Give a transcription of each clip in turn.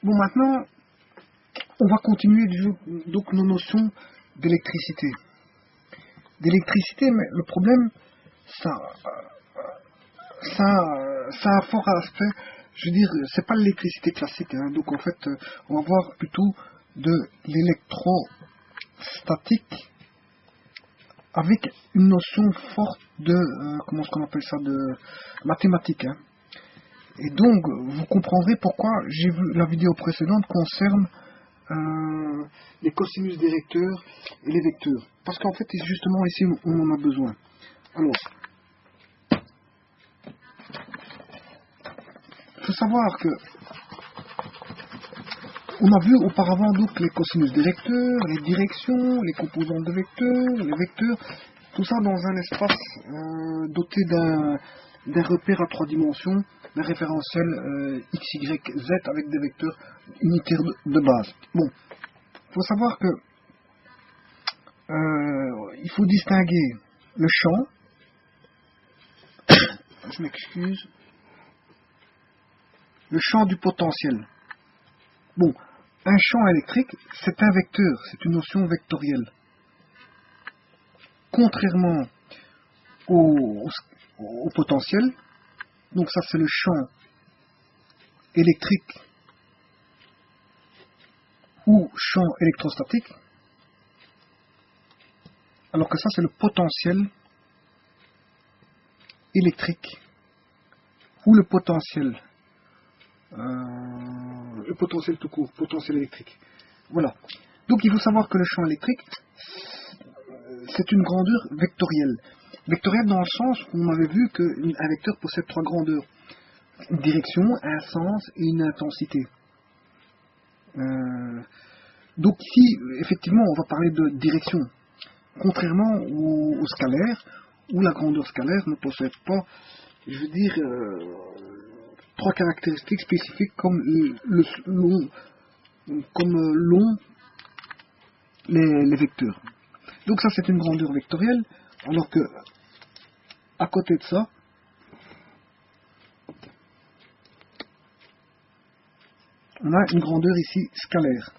Bon, maintenant, on va continuer donc nos notions d'électricité. Mais le problème, ça a un fort aspect. Je veux dire, c'est pas l'électricité classique, hein. Donc en fait, on va voir plutôt de l'électrostatique avec une notion forte de, comment est-ce qu'on appelle ça, de mathématiques, hein. Et donc, vous comprendrez pourquoi j'ai vu la vidéo précédente concerne les cosinus des vecteurs et les vecteurs. Parce qu'en fait, justement, ici, on en a besoin. Alors, il faut savoir que on a vu auparavant donc les cosinus des vecteurs, les directions, les composantes de vecteurs, les vecteurs, tout ça dans un espace doté d'un repère à 3 dimensions, d'un référentiel x, y, z avec des vecteurs unitaires de base. Bon, il faut savoir que il faut distinguer le champ, je m'excuse, le champ du potentiel. Bon, un champ électrique, c'est un vecteur, c'est une notion vectorielle. Contrairement au potentiel, donc ça c'est le champ électrique ou champ électrostatique, alors que ça c'est le potentiel électrique ou le potentiel tout court, potentiel électrique. Voilà. Donc il faut savoir que le champ électrique, c'est une grandeur vectorielle. Vectorielle dans le sens où on avait vu qu'un vecteur possède 3 grandeurs. Une direction, un sens et une intensité. Donc ici, effectivement, on va parler de direction. Contrairement au scalaire, où la grandeur scalaire ne possède pas, je veux dire, 3 caractéristiques spécifiques comme long les vecteurs. Donc ça c'est une grandeur vectorielle, alors que à côté de ça, on a une grandeur ici scalaire.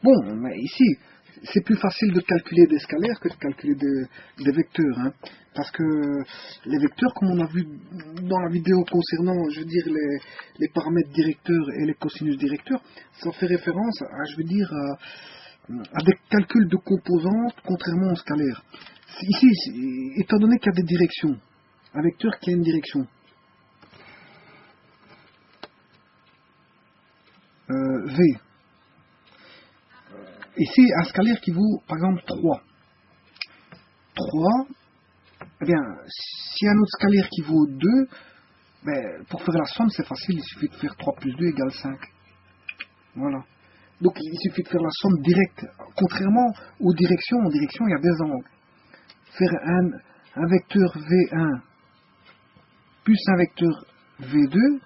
Bon, mais ici, c'est plus facile de calculer des scalaires que de calculer des vecteurs, hein, parce que les vecteurs, comme on a vu dans la vidéo concernant, je veux dire, les paramètres directeurs et les cosinus directeurs, ça fait référence à, je veux dire, à des calculs de composantes, contrairement aux scalaires. Ici, étant donné qu'il y a des directions, un vecteur qui a une direction, V. Ici, un scalaire qui vaut, par exemple, 3. 3, eh bien, s'il y a un autre scalaire qui vaut 2, ben, pour faire la somme, c'est facile, il suffit de faire 3 plus 2 égale 5. Voilà. Donc, il suffit de faire la somme directe. Contrairement aux directions, en direction, il y a des angles. Faire un vecteur V1 plus un vecteur V2,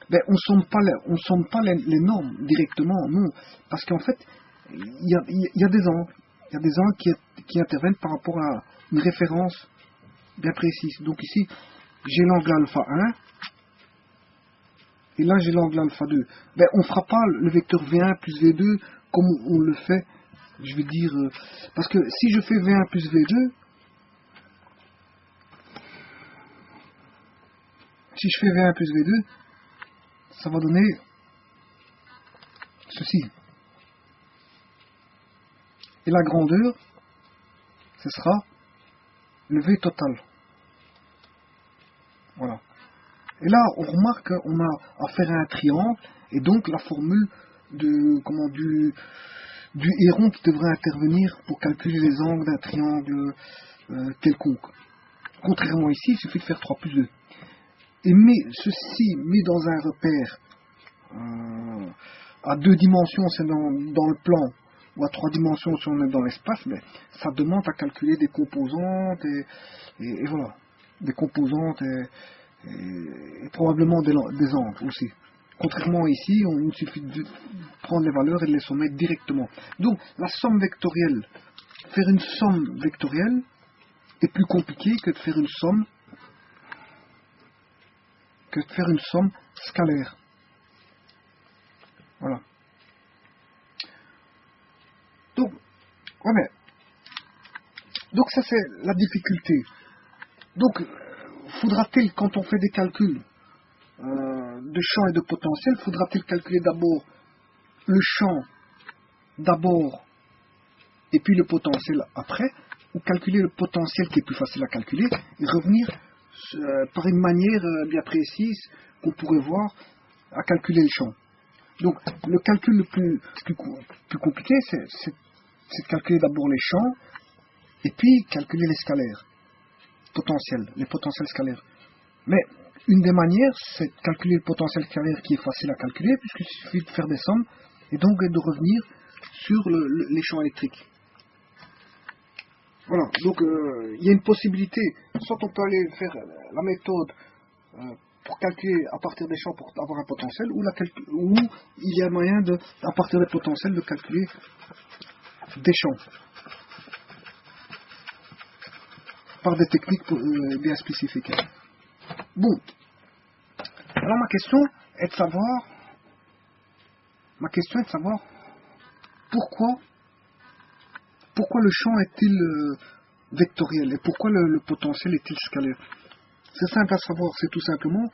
ben, on ne somme pas les normes directement, non. Parce qu'en fait, il y a des angles. Il y a des angles qui interviennent par rapport à une référence bien précise. Donc ici, j'ai l'angle alpha 1, et là j'ai l'angle alpha 2. Ben, on ne fera pas le vecteur V1 plus V2 comme on le fait, je veux dire, parce que si je fais V1 plus V2, si je fais V1 plus V2, ça va donner ceci. Et la grandeur, ce sera le V total. Voilà. Et là, on remarque qu'on a affaire à un triangle, et donc la formule du héron qui devrait intervenir pour calculer les angles d'un triangle quelconque. Contrairement ici, il suffit de faire 3 plus 2. Et ceci mis dans un repère à 2 dimensions, c'est dans le plan, ou à 3 dimensions si on est dans l'espace, mais ça demande à calculer des composantes, et voilà, des composantes, et probablement des angles aussi. Contrairement ici, il suffit de prendre les valeurs et de les sommer directement. Donc, la somme vectorielle, faire une somme vectorielle est plus compliqué que de faire une somme scalaire. Voilà. Donc, ouais, mais, donc ça c'est la difficulté. Donc, faudra-t-il, quand on fait des calculs de champ et de potentiel, faudra-t-il calculer d'abord le champ d'abord et puis le potentiel après, ou calculer le potentiel qui est plus facile à calculer et revenir par une manière bien précise qu'on pourrait voir à calculer le champ. Donc le calcul le plus compliqué, c'est de calculer d'abord les champs et puis calculer les scalaires potentiels, les potentiels scalaires. Mais une des manières, c'est de calculer le potentiel scalaire qui est facile à calculer, puisqu'il suffit de faire des sommes et donc de revenir sur les champs électriques. Voilà, donc il y a une possibilité, soit on peut aller faire la méthode pour calculer à partir des champs pour avoir un potentiel, ou il y a moyen de, à partir des potentiels, de calculer des champs par des techniques bien spécifiques. Bon, alors ma question est de savoir pourquoi le champ est-il vectoriel et pourquoi le potentiel est-il scalaire. C'est simple à savoir, c'est tout simplement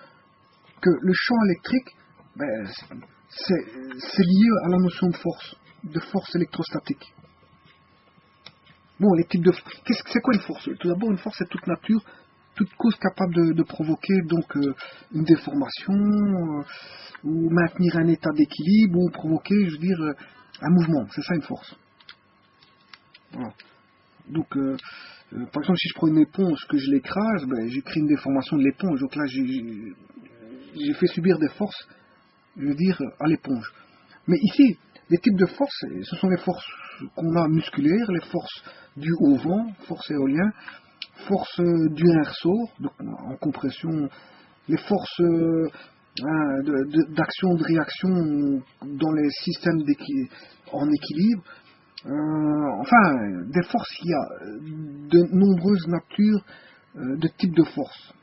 que le champ électrique, ben, c'est lié à la notion de force électrostatique. Bon, les types de... C'est quoi une force? Tout d'abord, une force, c'est toute nature, toute cause capable de provoquer donc une déformation, ou maintenir un état d'équilibre, ou provoquer, je veux dire, un mouvement. C'est ça une force. Voilà. Donc, par exemple, si je prends une éponge, que je l'écrase, ben, j'ai créé une déformation de l'éponge. Donc là, j'ai fait subir des forces, je veux dire, à l'éponge. Mais ici, les types de forces, ce sont les forces qu'on a musculaires, les forces dues au vent, forces éoliennes, forces dues à un ressort, donc en compression, les forces d'action, de réaction dans les systèmes en équilibre. Enfin, des forces, il y a de nombreuses natures de types de forces.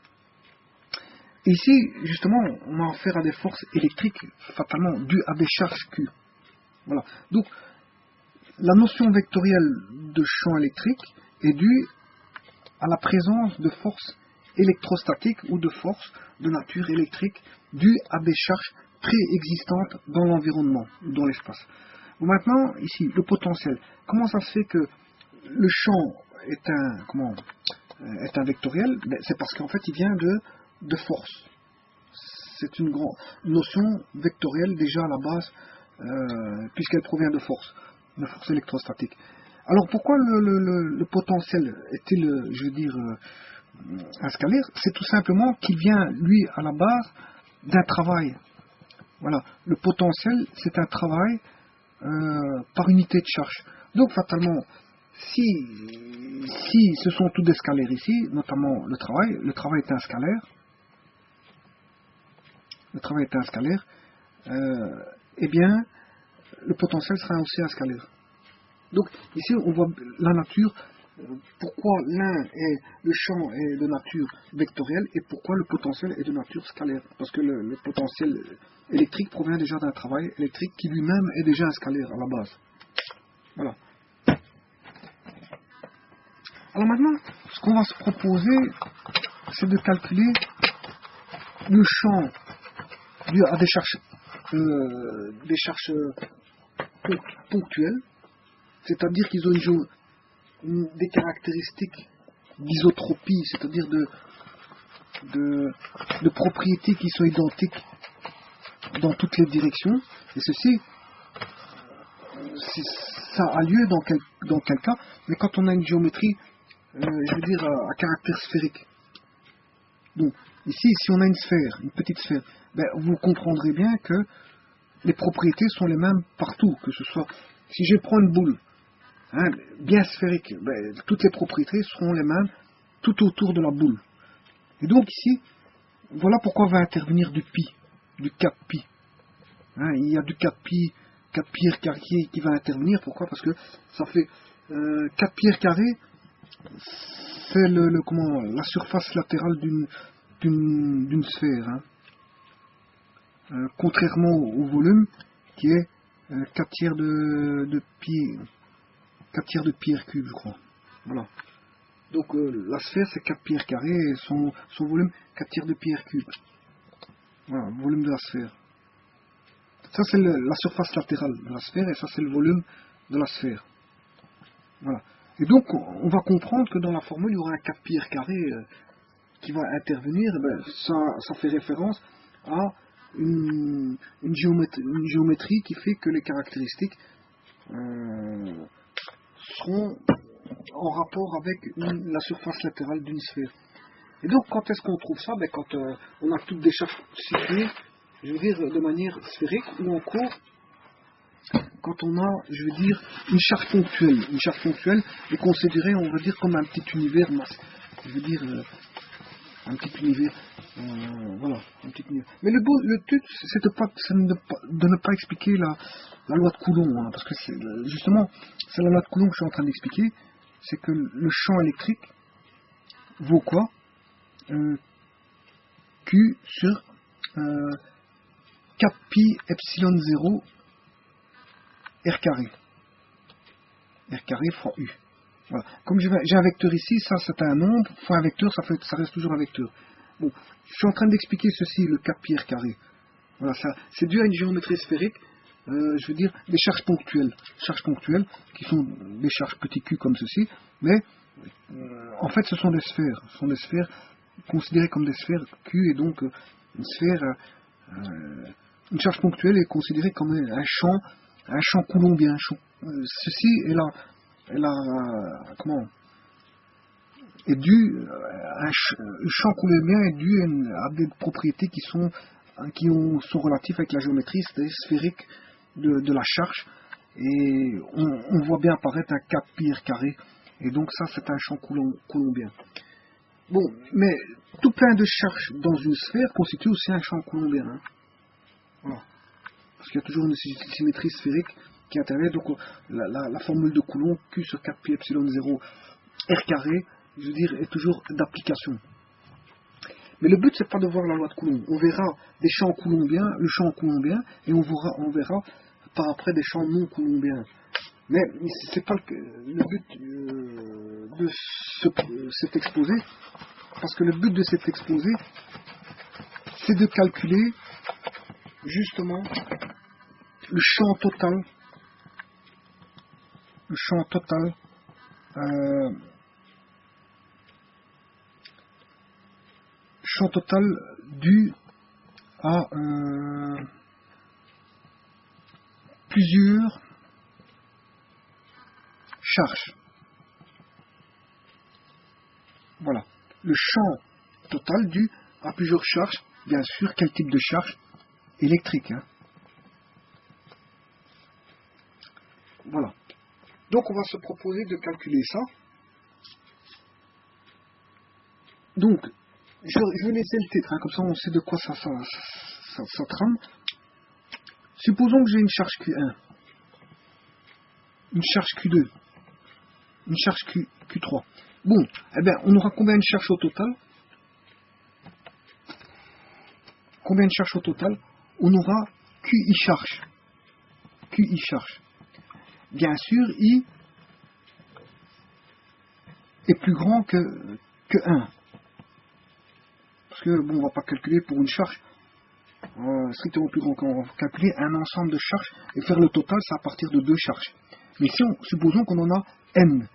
Et ici, justement, on a affaire à des forces électriques, fatalement, dues à des charges Q. Voilà. Donc, la notion vectorielle de champ électrique est due à la présence de forces électrostatiques ou de forces de nature électrique dues à des charges préexistantes dans l'environnement, dans l'espace. Maintenant, ici, le potentiel. Comment ça se fait que le champ est un vectoriel? C'est parce qu'en fait, il vient de force. C'est une grande notion vectorielle déjà à la base, puisqu'elle provient de force électrostatique. Alors pourquoi le potentiel est-il, je veux dire, un scalaire? C'est tout simplement qu'il vient, lui, à la base d'un travail. Voilà, le potentiel, c'est un travail par unité de charge. Donc fatalement, si ce sont tous des scalaires ici, notamment le travail est un scalaire, eh bien, le potentiel sera aussi un scalaire. Donc ici, on voit la nature, pourquoi le champ est de nature vectorielle et pourquoi le potentiel est de nature scalaire. Parce que le potentiel électrique provient déjà d'un travail électrique qui lui-même est déjà un scalaire à la base. Voilà. Alors maintenant, ce qu'on va se proposer, c'est de calculer le champ dû à des charges ponctuelles, c'est-à-dire qu'ils ont des caractéristiques d'isotropie, c'est-à-dire de propriétés qui sont identiques dans toutes les directions, et ceci, ça a lieu dans quel cas? Mais quand on a une géométrie, je veux dire, à caractère sphérique. Donc, ici, si on a une sphère, une petite sphère, ben, vous comprendrez bien que les propriétés sont les mêmes partout, que ce soit, si je prends une boule, bien sphérique, ben, toutes les propriétés seront les mêmes tout autour de la boule. Et donc ici, voilà pourquoi va intervenir du pi, du 4pi. Il y a du 4pi, 4 pi carré qui va intervenir. Pourquoi? Parce que ça fait 4 pi carré, c'est la surface latérale d'une sphère. Contrairement au volume, qui est 4 tiers de pi, 4 tiers de pi r cube, je crois. Voilà. Donc la sphère c'est 4 pi r carré et son volume 4 tiers de pi r cube. Voilà, volume de la sphère. Ça c'est la surface latérale de la sphère et ça c'est le volume de la sphère. Voilà. Et donc on va comprendre que dans la formule il y aura un 4 pi r carré qui va intervenir. Ben, ça fait référence à une géométrie qui fait que les caractéristiques seront en rapport avec la surface latérale d'une sphère. Et donc quand est-ce qu'on trouve ça? Ben, quand on a toutes des charges situées, je veux dire, de manière sphérique, ou encore quand on a, je veux dire, une charge ponctuelle. Une charge ponctuelle est considérée, on va dire, comme un petit univers masse. Je veux dire, un petit univers. Voilà, un petit univers. Mais le truc, c'est de ne pas expliquer la loi de Coulomb, hein, parce que justement, c'est la loi de Coulomb que je suis en train d'expliquer. C'est que le champ électrique vaut quoi? Q sur 4 pi epsilon 0 R carré. R carré fois U. Voilà. Comme j'ai un vecteur ici, ça c'est un nombre, fois un vecteur, ça reste toujours un vecteur. Bon, je suis en train d'expliquer ceci, le 4 pi R carré. Voilà, c'est dû à une géométrie sphérique, je veux dire des charges ponctuelles. Charges ponctuelles, qui sont des charges petit q comme ceci, mais en fait ce sont des sphères. Ce sont des sphères considérées comme des sphères Q, et donc une sphère, une charge ponctuelle est considérée comme un champ coulombien. Ceci est dû, un champ coulombien est dû à des propriétés qui sont relatives avec la géométrie sphérique de la charge, et on voit bien apparaître un 4 pi r carré, et donc ça c'est un champ coulombien. Bon, mais tout plein de charges dans une sphère constitue aussi un champ coulombien. Hein. Voilà. Parce qu'il y a toujours une symétrie sphérique qui intervient. Donc la formule de Coulomb, Q sur 4 pi epsilon 0 R carré, je veux dire, est toujours d'application. Mais le but, c'est pas de voir la loi de Coulomb. On verra des champs coulombiens, le champ coulombien, et on verra par après des champs non coulombiens. Mais c'est pas le but de cet exposé, parce que le but de cet exposé, c'est de calculer justement le champ total dû à plusieurs charges. Voilà. Le champ total dû à plusieurs charges, bien sûr, quel type de charge? Électrique. Hein. Voilà. Donc on va se proposer de calculer ça. Donc, je vais laisser le titre, hein, comme ça on sait de quoi ça trame. Supposons que j'ai une charge Q1, une charge Q2, une charge Q3. Bon, eh bien, on aura combien de charges au total? Combien de charges au total? On aura QI charge. QI charge. Bien sûr, I est plus grand que 1. Parce que, bon, on ne va pas calculer pour une charge strictement plus grand qu'on va calculer un ensemble de charges et faire le total, c'est à partir de 2 charges. Mais si supposons qu'on en a n,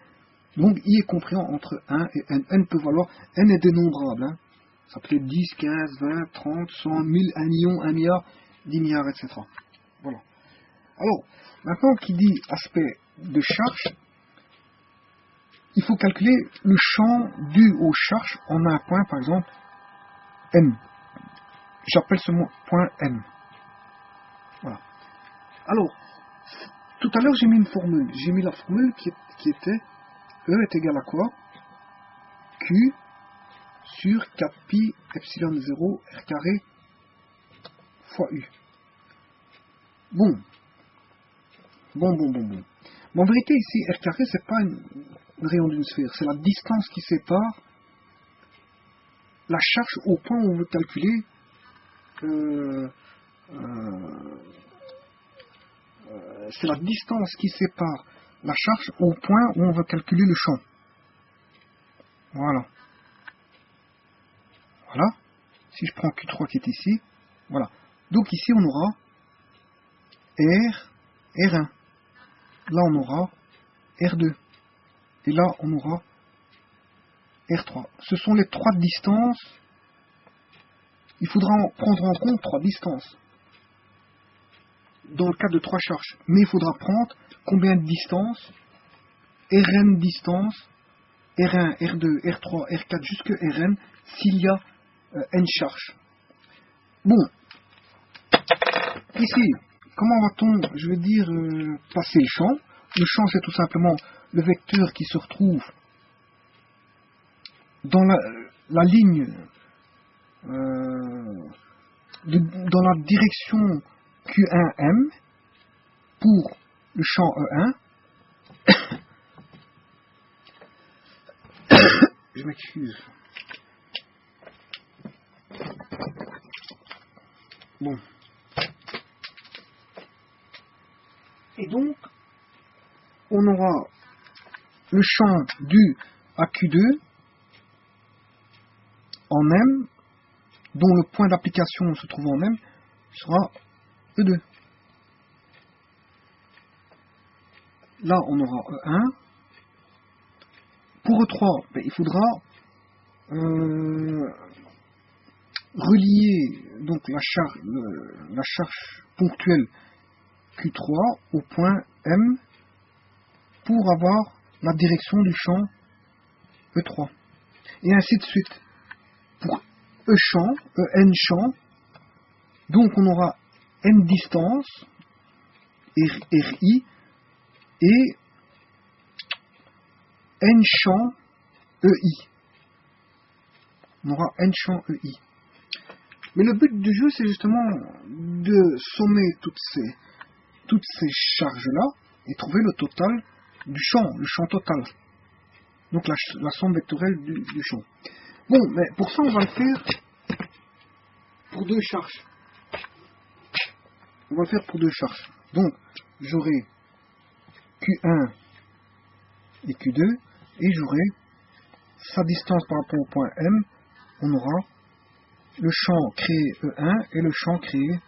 donc I est compris entre 1 et n. N peut valoir, n est dénombrable. Hein. Ça peut être 10, 15, 20, 30, 100, 1000, 1 million, 1 milliard, 10 milliards, etc. Voilà. Alors, maintenant qui dit aspect de charge, il faut calculer le champ dû aux charges en un point, par exemple, n. J'appelle ce point n. Voilà. Alors, tout à l'heure j'ai mis une formule. J'ai mis la formule qui était E est égal à quoi? Q sur 4 pi epsilon 0 r carré fois U. Bon. Mais en vérité, ici, r carré, c'est pas le rayon d'une sphère. C'est la distance qui sépare la charge au point où on veut calculer c'est la distance qui sépare la charge au point où on veut calculer le champ. Voilà. Voilà. Si je prends Q3 qui est ici, voilà. Donc ici on aura R, R1. Là on aura R2. Et là on aura R3. Ce sont les trois distances. Il faudra prendre en compte trois distances. Dans le cas de trois charges. Mais il faudra prendre combien de distances? Rn distance, R1, R2, R3, R4 jusque Rn s'il y a n charges. Bon, ici, comment va-t-on, je vais dire, passer le champ? Le champ, c'est tout simplement le vecteur qui se retrouve dans la ligne, dans la direction Q1M pour le champ E1. Je m'excuse. Bon. Et donc, on aura le champ dû à Q2 en M, dont le point d'application se trouve en M, sera E2. Là, on aura E1. Pour E3, ben, il faudra relier donc la charge ponctuelle Q3 au point M pour avoir la direction du champ E3. Et ainsi de suite. Pour E champ, En champ, donc on aura N distance, RI, et N champ EI. On aura N champ EI. Mais le but du jeu, c'est justement de sommer toutes ces charges-là et trouver le total du champ, le champ total. Donc la somme vectorielle du champ. Bon, mais pour ça, on va le faire pour deux charges. On va le faire pour deux charges. Donc, j'aurai Q1 et Q2, et j'aurai sa distance par rapport au point M. On aura le champ créé E1 et le champ créé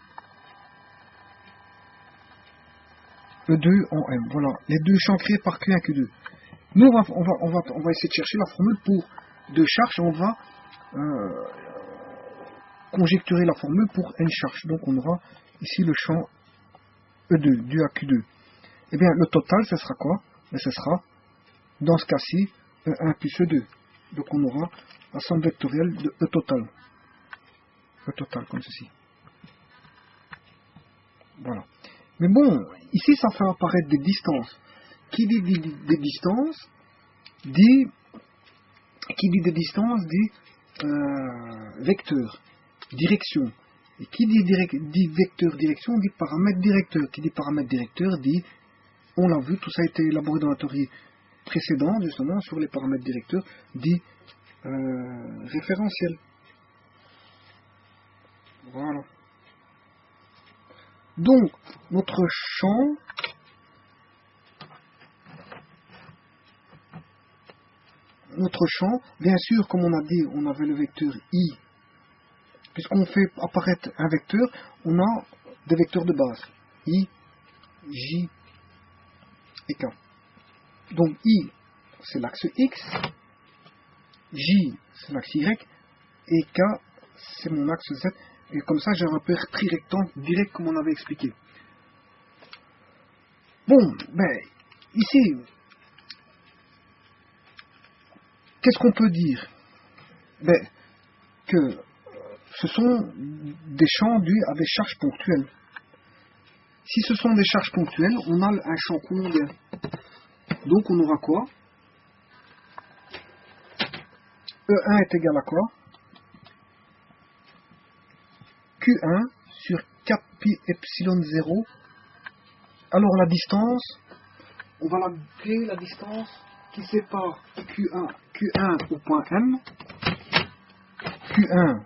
E2 en M. Voilà, les deux champs créés par Q1 et Q2. Nous, on va essayer de chercher la formule pour deux charges. On va conjecturer la formule pour N charges. Donc, on aura ici le champ E2 dû à Q2. Eh bien, le total, ce sera quoi? Ce sera, dans ce cas-ci, E1 plus E2. Donc, on aura la somme vectorielle de E total. E total, comme ceci. Voilà. Mais bon, ici, ça fait apparaître des distances. Qui dit des distances dit vecteurs, direction. Et qui dit vecteur, direction, dit paramètre directeur. Qui dit paramètre directeur dit, on l'a vu, tout ça a été élaboré dans la théorie précédente, justement, sur les paramètres directeurs, dit référentiel. Voilà. Donc, notre champ bien sûr, comme on a dit, on avait le vecteur I. Puisqu'on fait apparaître un vecteur, on a des vecteurs de base. I, J et K. Donc I, c'est l'axe X, J, c'est l'axe Y, et K, c'est mon axe Z. Et comme ça, j'ai un repère trirectangle direct comme on avait expliqué. Bon, ben, ici, qu'est-ce qu'on peut dire? Ben, que ce sont des champs dus à des charges ponctuelles. Si ce sont des charges ponctuelles, on a un champ coulombien. Donc on aura quoi? E1 est égal à quoi? Q1 sur 4 pi epsilon 0. Alors la distance, on va l'appeler la distance qui sépare Q1 au point M. Q1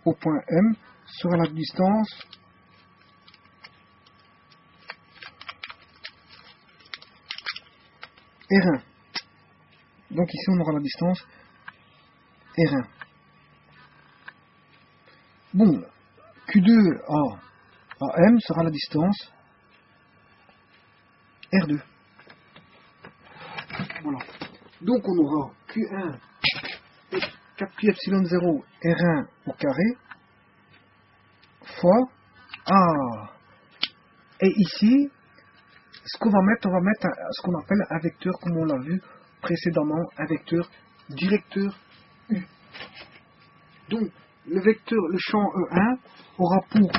au point M sera la distance R1. Donc ici on aura la distance R1. Bon, Q2 à M sera la distance R2. Voilà. Donc on aura Q1 et 4pi epsilon 0 R1 au carré fois A. Et ici, ce qu'on va mettre, on va mettre ce qu'on appelle un vecteur, comme on l'a vu précédemment, un vecteur directeur U. Donc, le vecteur, le champ E1 aura pour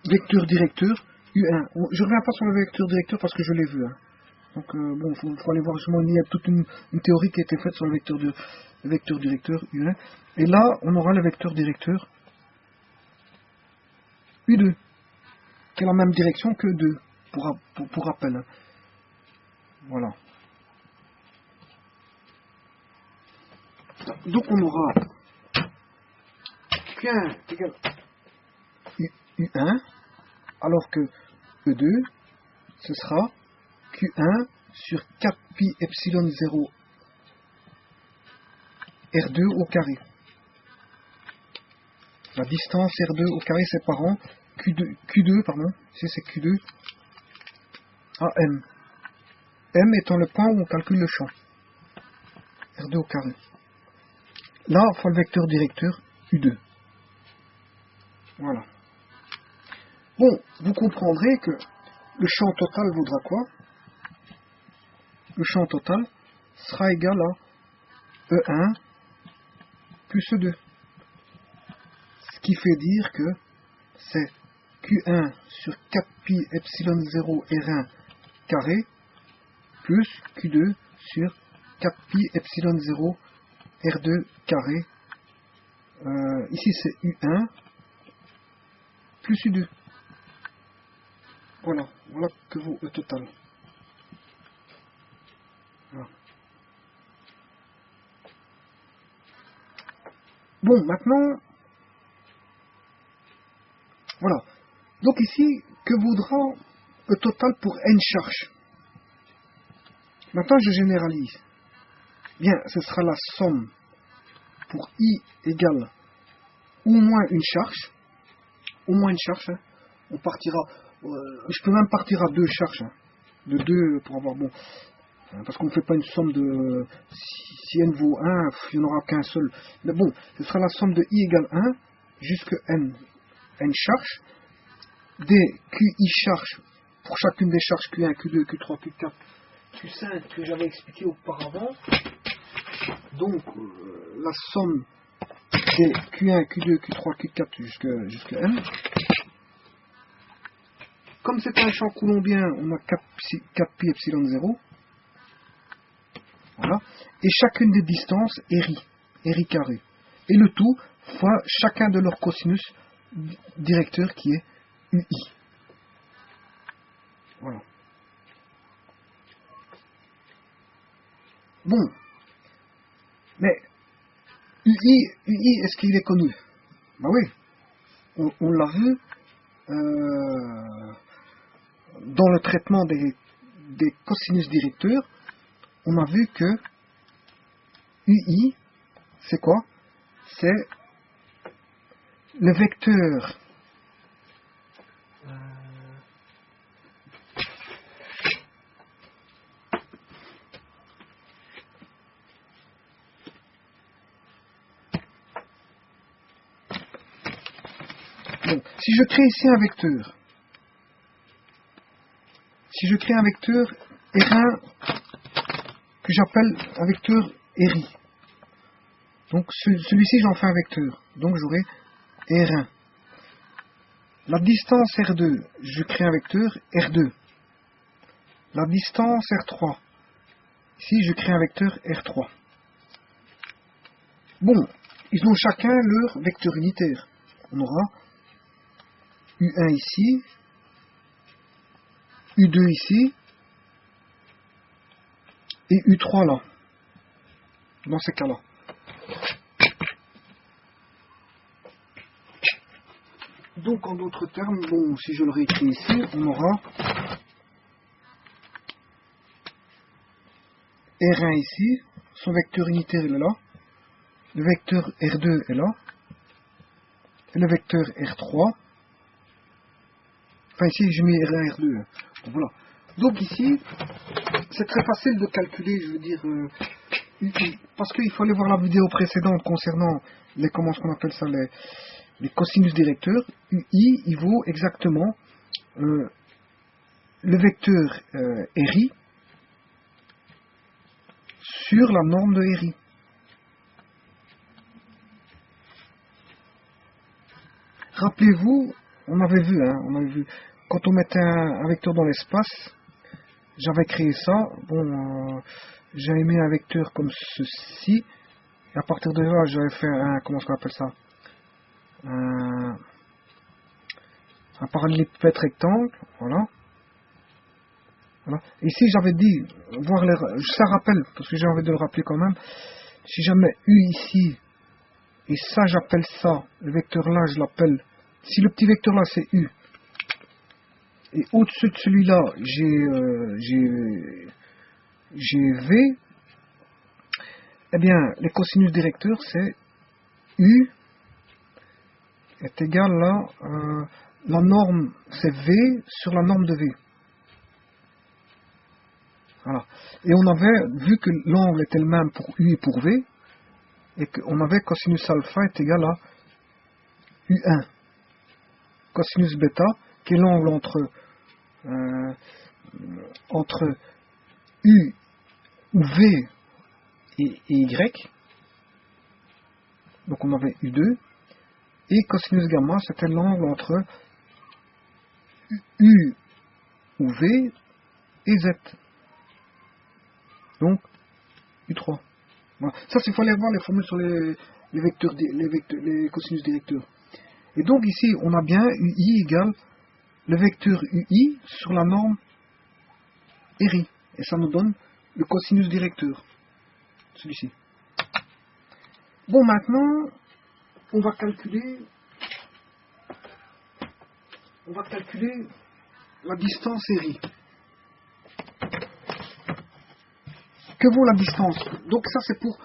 vecteur directeur U1. Je ne reviens pas sur le vecteur directeur parce que je l'ai vu. Hein. Donc, bon, il faut aller voir justement, il y a toute une théorie qui a été faite sur le vecteur directeur U1. Et là, on aura le vecteur directeur U2, qui est la même direction que 2, pour rappel. Hein. Voilà. Donc, on aura Q1 égale U1, alors que E2, ce sera Q1 sur 4pi epsilon 0 R2 au carré. La distance R2 au carré séparant Q2 pardon, c'est Q2 à M. M étant le point où on calcule le champ. R2 au carré. Là, il faut le vecteur directeur U2. Voilà. Bon, vous comprendrez que le champ total vaudra quoi? Le champ total sera égal à E1 plus E2. Ce qui fait dire que c'est Q1 sur 4pi epsilon 0 R1 carré plus Q2 sur 4pi epsilon 0 R2 carré. Ici c'est U1 plus U2. Voilà que vaut le total. Voilà. Bon, maintenant, voilà. Donc ici, que vaudra le total pour n charges? Maintenant, je généralise. Bien, ce sera la somme pour i égale au moins une charge. Au moins une charge. Hein. On partira. Je peux même partir à deux charges. Hein. De 2 pour avoir bon. Parce qu'on ne fait pas une somme de. Si n vaut 1, il n'y en aura qu'un seul. Mais bon, ce sera la somme de i égale 1 jusqu'à n charges. Des qi charges pour chacune des charges Q1, Q2, Q3, Q4, Q5 que j'avais expliqué auparavant. Donc la somme des Q1, Q2, Q3, Q4 jusqu'à n. Comme c'est un champ coulombien, on a 4pi epsilon 0. Voilà. Et chacune des distances est ri carré. Et le tout fois chacun de leurs cosinus directeurs qui est UI. Voilà. Bon. Mais UI est-ce qu'il est connu? Ben oui. On l'a vu dans le traitement des cosinus directeurs. On a vu que UI, c'est quoi? C'est le vecteur donc, si je crée ici un vecteur, R1 que j'appelle un vecteur RI, donc celui-ci j'en fais un vecteur, donc j'aurai R1. La distance R2, je crée un vecteur R2. La distance R3, ici je crée un vecteur R3. Bon, ils ont chacun leur vecteur unitaire. On aura U1 ici, U2 ici, et U3 là, dans ces cas-là. Donc en d'autres termes, bon, si je le réécris ici, on aura R1 ici, son vecteur unitaire il est là, le vecteur R2 est là, et le vecteur R3, enfin ici j'ai mis R1, R2, donc voilà. Donc ici, c'est très facile de calculer, je veux dire, parce qu'il faut aller voir la vidéo précédente concernant les, comment on appelle ça, les cosinus directeurs. UI, il vaut exactement le vecteur RI sur la norme de RI. Rappelez-vous, on avait vu, quand on mettait un vecteur dans l'espace, j'avais créé ça, bon, j'avais mis un vecteur comme ceci, et à partir de là, j'avais fait un, comment on appelle ça, un parallélépipède rectangle, voilà. Voilà. Ici, j'avais dit, voir les, ça rappelle, parce que j'ai envie de le rappeler quand même, si je mets U ici, et ça, j'appelle ça, le vecteur là, je l'appelle, si le petit vecteur là, c'est U, et au-dessus de celui-là, j'ai V, eh bien, les cosinus directeurs, c'est U est égal à, la norme, c'est V sur la norme de V. Voilà. Et on avait vu que l'angle était le même pour U et pour V, et qu'on avait cosinus alpha est égal à U1. Cosinus bêta, qui est l'angle entre U ou V et Y. Donc on avait U2. Et cosinus gamma, c'était l'angle entre U ou V et Z. Donc, U3. Voilà. Ça, il faut aller voir les formules sur les vecteurs, les cosinus directeurs. Et donc ici, on a bien UI égale le vecteur UI sur la norme RI. Et ça nous donne le cosinus directeur. Celui-ci. Bon, maintenant, on va calculer la distance RI. Que vaut la distance? Donc ça c'est pour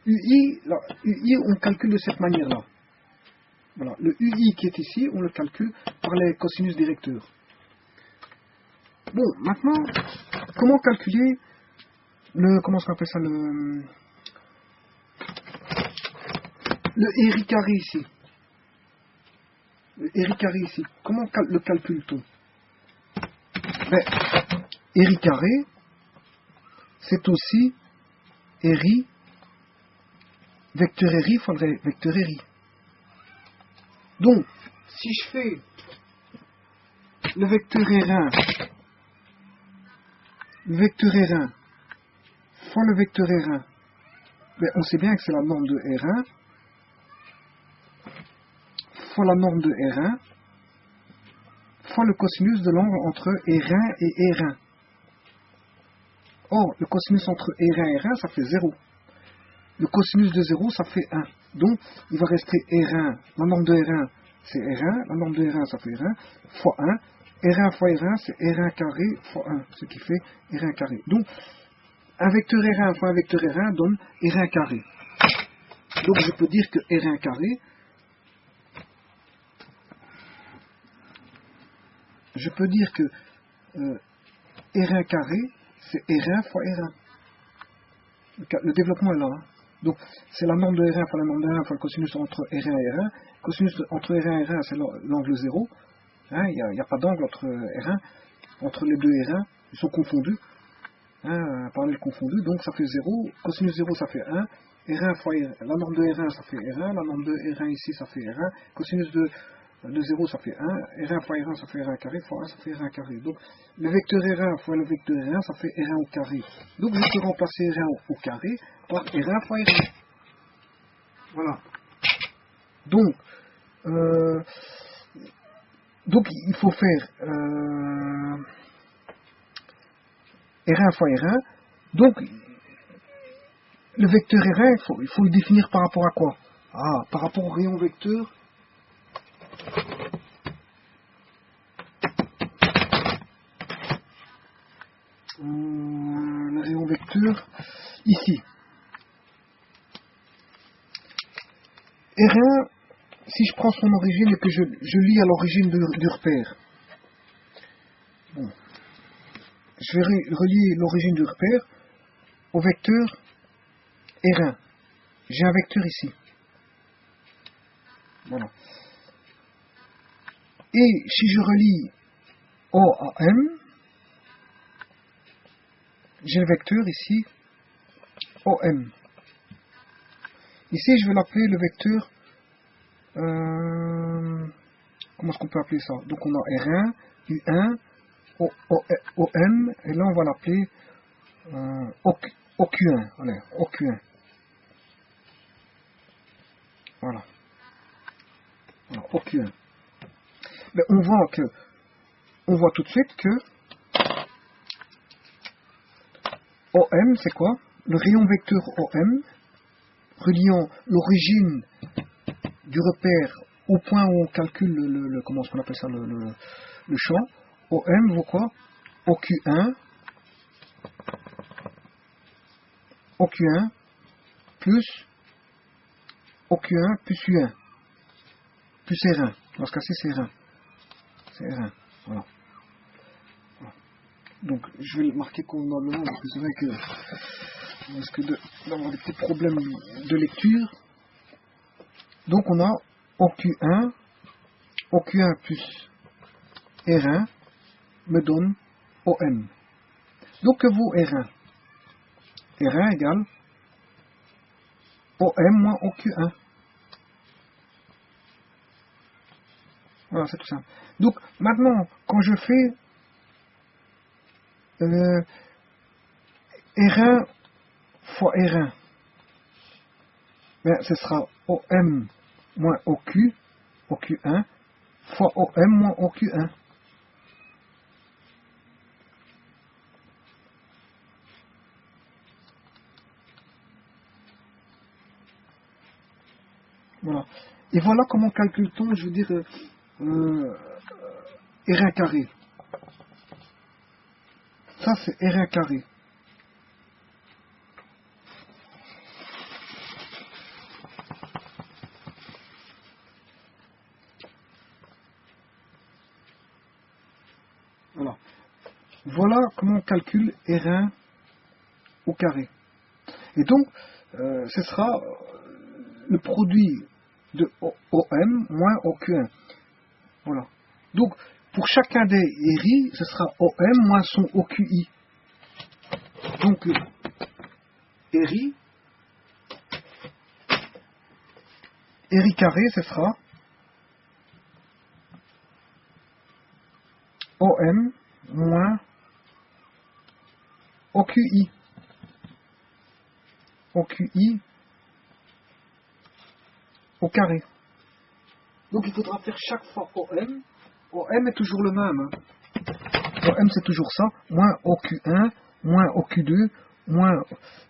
UI, UI on calcule de cette manière-là. Voilà, le UI qui est ici, on le calcule par les cosinus directeurs. Bon, maintenant, comment calculer le, comment on appelle ça, le RI carré ici? Le RI carré ici, comment le calcule-t-on? Ben, RI carré, c'est aussi RI, vecteur RI fois le vecteur RI. Donc, si je fais le vecteur R1, fois le vecteur R1, ben on sait bien que c'est la norme de R1, fois la norme de R1, fois le cosinus de l'angle entre R1 et R1. Or, le cosinus entre R1 et R1, ça fait 0. Le cosinus de 0, ça fait 1. Donc, il va rester R1, la norme de R1, c'est R1, la norme de R1, ça fait R1, fois 1. R1 fois R1, c'est R1 carré fois 1, ce qui fait R1 carré. Donc, un vecteur R1 fois un vecteur R1 donne R1 carré. Donc, je peux dire que R1 carré, R1 carré, c'est R1 fois R1. Le développement est là. Hein. Donc, c'est la norme de R1 fois la norme de R1 fois le cosinus entre R1 et R1. Cosinus entre R1 et R1, c'est l'angle 0. Hein, il n'y a pas d'angle entre R1. Entre les deux R1, ils sont confondus. Hein, parallèles confondus. Donc, ça fait 0. Cosinus 0, ça fait 1. R1 fois R1. La norme de R1, ça fait R1. La norme de R1 ici, ça fait R1. Cosinus de 0, ça fait 1. R1 fois R1, ça fait R1 carré. Fois 1, ça fait R1 carré. Donc, le vecteur R1 fois le vecteur R1, ça fait R1 au carré. Donc, je peux remplacer R1 au carré par R1 fois R1. Voilà. Donc il faut faire R1 fois R1. Donc, le vecteur R1, il faut le définir par rapport à quoi? Ah, par rapport au rayon vecteur. Le rayon vecteur vecteur ici. R1, si je prends son origine et que je lis à l'origine du repère, bon, je vais relier l'origine du repère au vecteur R1. J'ai un vecteur ici. Voilà. Et si je relie O à M, j'ai le vecteur ici OM. Ici, je vais l'appeler le vecteur... comment est-ce qu'on peut appeler ça? Donc on a R1, U1, OM, et là on va l'appeler OQ1. Allez, OQ1. Voilà. Voilà, OQ1. Mais on voit tout de suite que OM, c'est quoi? Le rayon vecteur OM, reliant l'origine du repère au point où on calcule comment est-ce qu'on appelle ça, le champ. OM vaut quoi? OQ1 plus OQ1 plus U1 plus R1. Dans ce cas-ci, c'est R1. C'est R1. Voilà. Donc, je vais le marquer convenablement parce que c'est vrai que on risque d'avoir des petits problèmes de lecture. Donc, on a OQ1 plus R1 me donne OM. Donc, que vaut R1? R1 égale OM moins OQ1. Voilà, c'est tout simple. Donc, maintenant, quand je fais R1 fois R1, ben, ce sera OM moins OQ1, fois OM moins OQ1. Voilà. Et voilà comment calcule-t-on, je veux dire, R1 carré. Ça, c'est R1 carré. Voilà. Voilà comment on calcule R1 au carré. Et donc, ce sera le produit de OM moins OQ1. Voilà. Donc, pour chacun des RI, ce sera OM moins son OQI. Donc, RI carré, ce sera OM moins OQI. OQI au carré. Donc il faudra faire chaque fois OM. OM est toujours le même. Hein. OM c'est toujours ça. Moins OQ1, moins OQ2, moins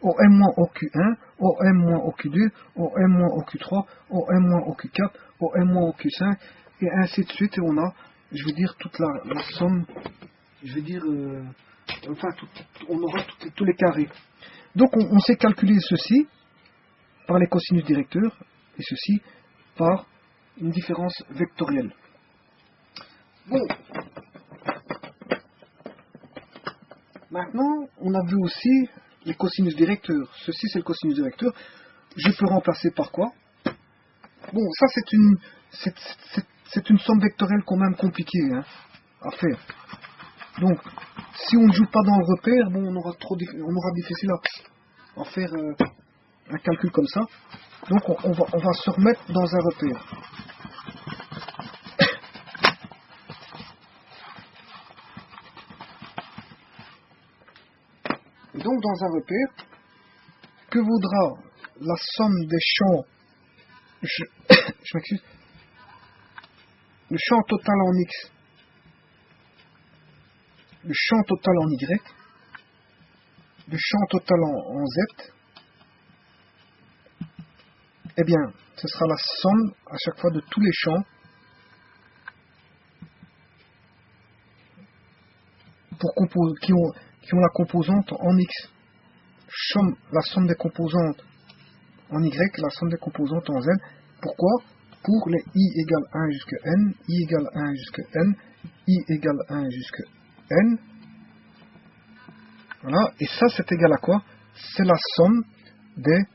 OM moins OQ1, OM moins OQ2, OM moins OQ3, OM moins OQ4, OM moins OQ5, et ainsi de suite. Et on a, je veux dire, toute la somme, je veux dire, enfin, on aura tous les carrés. Donc on sait calculer ceci par les cosinus directeurs et ceci par une différence vectorielle. Bon. Maintenant, on a vu aussi les cosinus directeurs. Ceci, c'est le cosinus directeur. Je peux remplacer par quoi? Bon, ça, c'est une somme vectorielle quand même compliquée hein, à faire. Donc, si on ne joue pas dans le repère, bon, on aura difficile à faire un calcul comme ça. Donc, on va se remettre dans un repère. Et donc, dans un repère, que vaudra la somme des champs, je m'excuse, le champ total en X, le champ total en Y, le champ total en Z, eh bien, ce sera la somme à chaque fois de tous les champs qui ont la composante en X. la somme des composantes en Y, la somme des composantes en Z. Pourquoi? Pour les I égale 1 jusqu'à N, I égale 1 jusqu'à N, I égale 1 jusqu'à N. Voilà, et ça c'est égal à quoi? C'est la somme des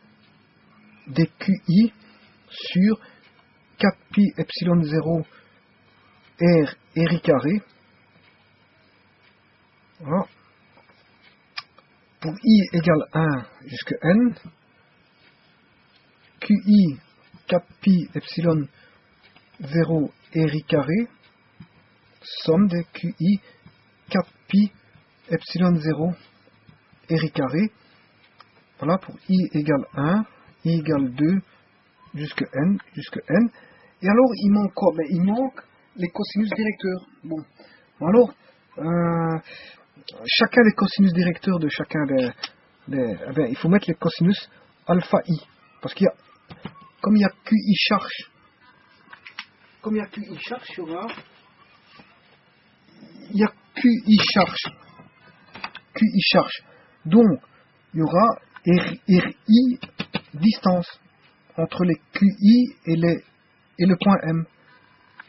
QI sur 4pi epsilon 0 R RI carré. Voilà. Pour I égale 1 jusqu'à N, QI 4pi epsilon 0 RI carré, somme des QI 4pi epsilon 0 RI carré. Voilà, pour I égale 1, I égale 2 jusqu'à N. Et alors, il manque quoi? Ben, il manque les cosinus directeurs. Bon, alors, chacun des cosinus directeurs de chacun eh bien, il faut mettre les cosinus alpha I. Parce qu'il y a, comme il y a QI charge, il y a QI charge. Donc, il y aura RI distance entre les QI et le point M.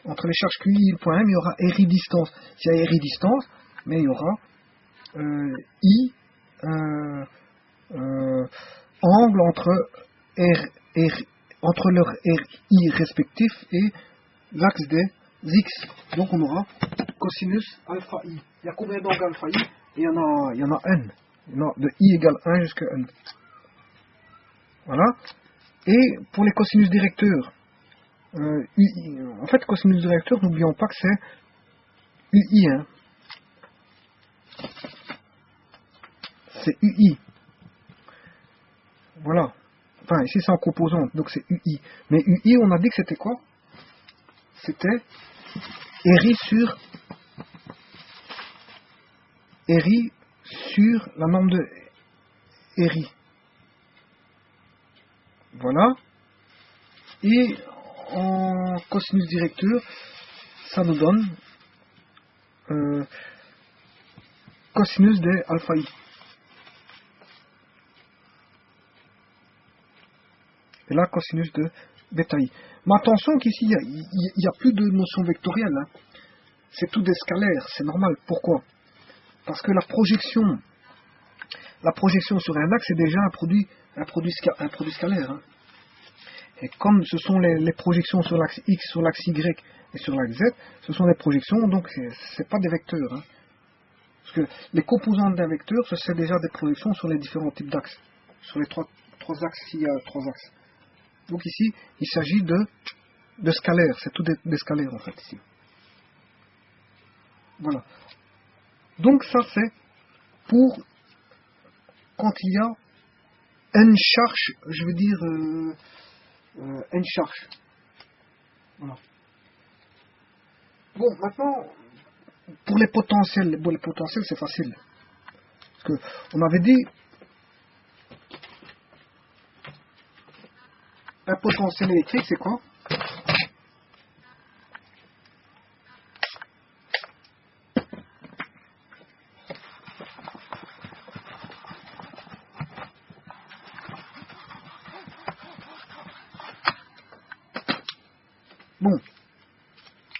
Entre les charges QI et le point M, il y aura RI distance. S'il y a RI distance, mais il y aura I angle entre leur RI respectif et l'axe des X. Donc on aura cosinus alpha I. Il y a combien d'angles alpha I? Il y en a N. Il y en a de I égale 1 jusqu'à N. Voilà. Et pour les cosinus directeurs, en fait, cosinus directeur, n'oublions pas que c'est UI. Hein. C'est UI. Voilà. Enfin, ici c'est en composante, donc c'est UI. Mais UI, on a dit que c'était quoi? C'était RI sur la norme de RI. Voilà. Et en cosinus directeur, ça nous donne cosinus de alpha I. Et là, cosinus de bêta I. Mais attention qu'ici, il n'y a plus de notion vectorielle. Hein. C'est tout des scalaires, c'est normal. Pourquoi? Parce que la projection sur un axe est déjà un produit scalaire. Hein. Et comme ce sont les projections sur l'axe X, sur l'axe Y et sur l'axe Z, ce sont des projections, donc c'est pas des vecteurs. Hein. Parce que les composantes d'un vecteur, c'est déjà des projections sur les différents types d'axes. Sur les trois axes, s'il y a 3 axes. Donc ici, il s'agit de scalaires, c'est tout des scalaires en fait ici. Voilà. Donc ça c'est pour quand il y a n charge, je veux dire n charge. Voilà. Bon, maintenant, pour les potentiels, c'est facile. Parce que on avait dit un potentiel électrique, c'est quoi? Bon.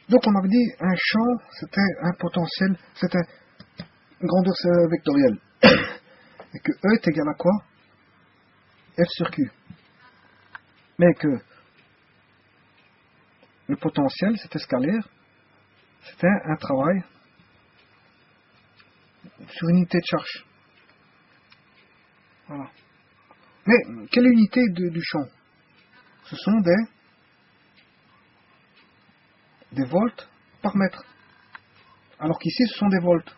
Donc on avait dit un champ, c'était un potentiel, c'était une grandeur vectorielle. Et que E est égal à quoi? F sur Q. Mais que le potentiel, c'était scalaire, c'était un travail sur une unité de charge. Voilà. Mais quelle unité du champ? Ce sont des volts par mètre. Alors qu'ici, ce sont des volts.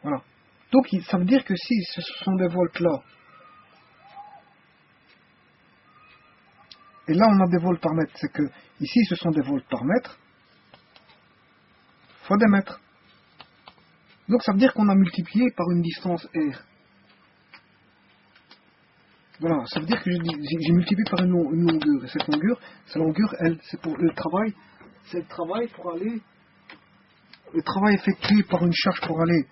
Voilà. Donc, ça veut dire que si ce sont des volts là, et là on a des volts par mètre, c'est que ici ce sont des volts par mètre, fois des mètres. Donc ça veut dire qu'on a multiplié par une distance R. Voilà, ça veut dire que j'ai multiplié par une longueur, et cette longueur, c'est la longueur L, c'est pour le travail, c'est le travail pour aller, le travail effectué par une charge pour aller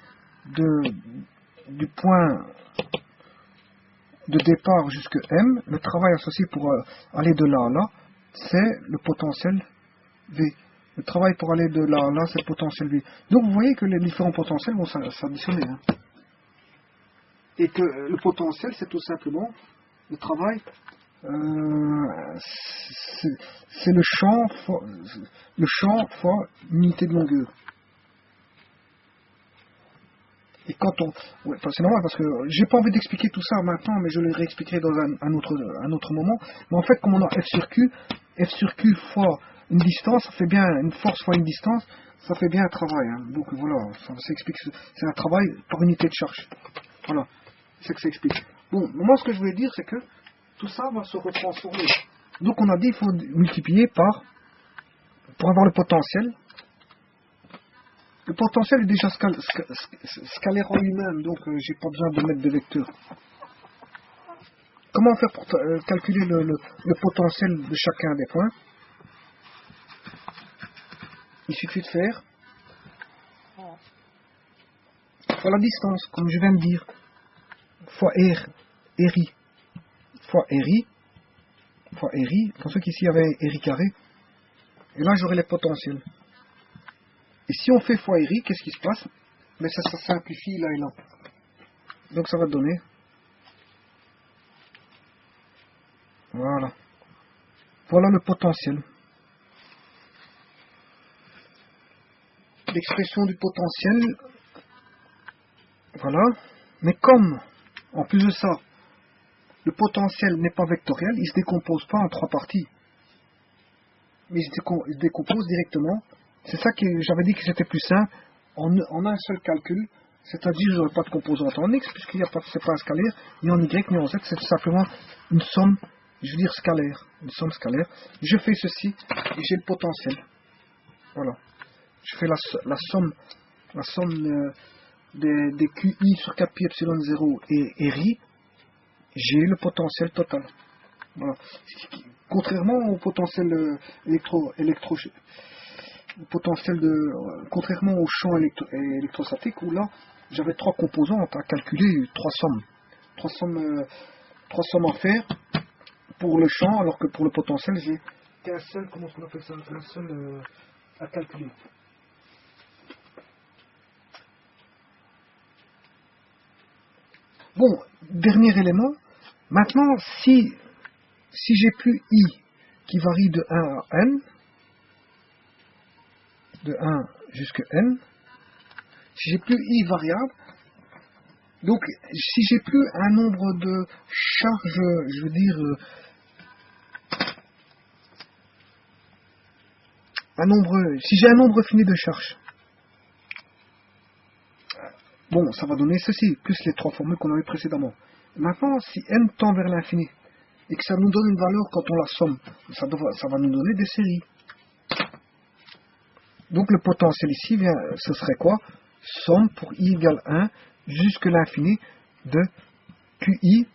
du point de départ jusqu'à M, le travail associé pour aller de là à là, c'est le potentiel V. Le travail pour aller de là à là, c'est le potentiel V. Donc vous voyez que les différents potentiels vont s'additionner. Hein. Et que le potentiel, c'est tout simplement le travail, c'est le champ fois l'unité de longueur. Et quand on... Ouais, c'est normal parce que j'ai pas envie d'expliquer tout ça maintenant, mais je le réexpliquerai dans un autre moment. Mais en fait, comme on a F sur Q fois une distance, ça fait bien une force fois une distance, ça fait bien un travail. Hein. Donc voilà, ça s'explique. C'est un travail par unité de charge. Voilà, c'est que ça explique. Bon, moi ce que je voulais dire, c'est que tout ça va se retransformer. Donc on a dit qu'il faut multiplier par, pour avoir le potentiel. Le potentiel est déjà scalaire en lui-même, donc j'ai pas besoin de mettre de vecteurs. Comment faire pour calculer le potentiel de chacun des points? Il suffit de faire fois la distance, comme je viens de dire, fois RI, fois RI, fois RI. Pensez qu'ici il y avait RI carré, et là j'aurai les potentiels. Et si on fait fois RI, qu'est-ce qui se passe? Mais ça simplifie là et là. Donc ça va donner. Voilà. Voilà le potentiel. L'expression du potentiel. Voilà. Mais comme, en plus de ça, le potentiel n'est pas vectoriel, il ne se décompose pas en trois parties. Mais il se décompose directement. C'est ça que j'avais dit que c'était plus simple en un seul calcul, c'est-à-dire je n'aurai pas de composante en x, puisqu'il n'y a pas, c'est pas un scalaire, ni en y, ni en z, c'est tout simplement une somme, je veux dire scalaire, une somme scalaire. Je fais ceci, et j'ai le potentiel. Voilà. Je fais la somme des QI sur 4 pi epsilon 0 et RI, j'ai le potentiel total. Voilà. Contrairement au potentiel contrairement au champ électrostatique où là j'avais trois composantes à calculer, trois sommes à faire pour le champ, alors que pour le potentiel j'ai qu'un seul, comment on appelle ça, un seul à calculer. Bon, dernier élément. Maintenant, si j'ai plus I qui varie de 1 à n, de 1 jusqu'à n, si j'ai plus I variable, donc si j'ai plus un nombre de charges, je veux dire, si j'ai un nombre fini de charges, bon, ça va donner ceci, plus les trois formules qu'on avait précédemment. Maintenant, si n tend vers l'infini, et que ça nous donne une valeur quand on la somme, ça va nous donner des séries. Donc le potentiel ici, ce serait quoi? Somme pour i égale 1 jusqu'à l'infini de QI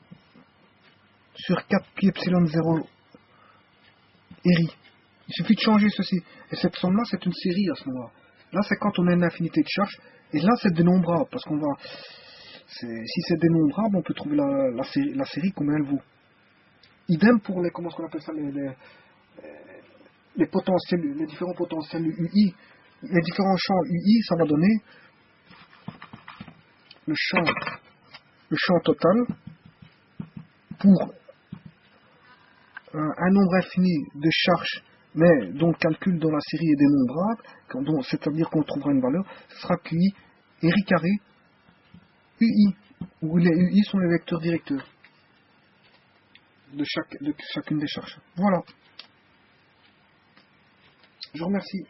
sur 4 pi epsilon 0 RI. Il suffit de changer ceci. Et cette somme-là, c'est une série à ce moment-là. Là, c'est quand on a une infinité de charges. Et là, c'est dénombrable. Parce qu'on va... Si c'est dénombrable, on peut trouver la série combien elle vaut. Idem pour les... Comment est-ce qu'on appelle ça? Les potentiels, les différents potentiels UI. Les différents champs UI, ça va donner le champ total pour un nombre infini de charges, mais dont le calcul dans la série est dénombrable, c'est-à-dire qu'on trouvera une valeur, ce sera QI RI carré UI, où les UI sont les vecteurs directeurs de chacune des charges. Voilà. Je vous remercie.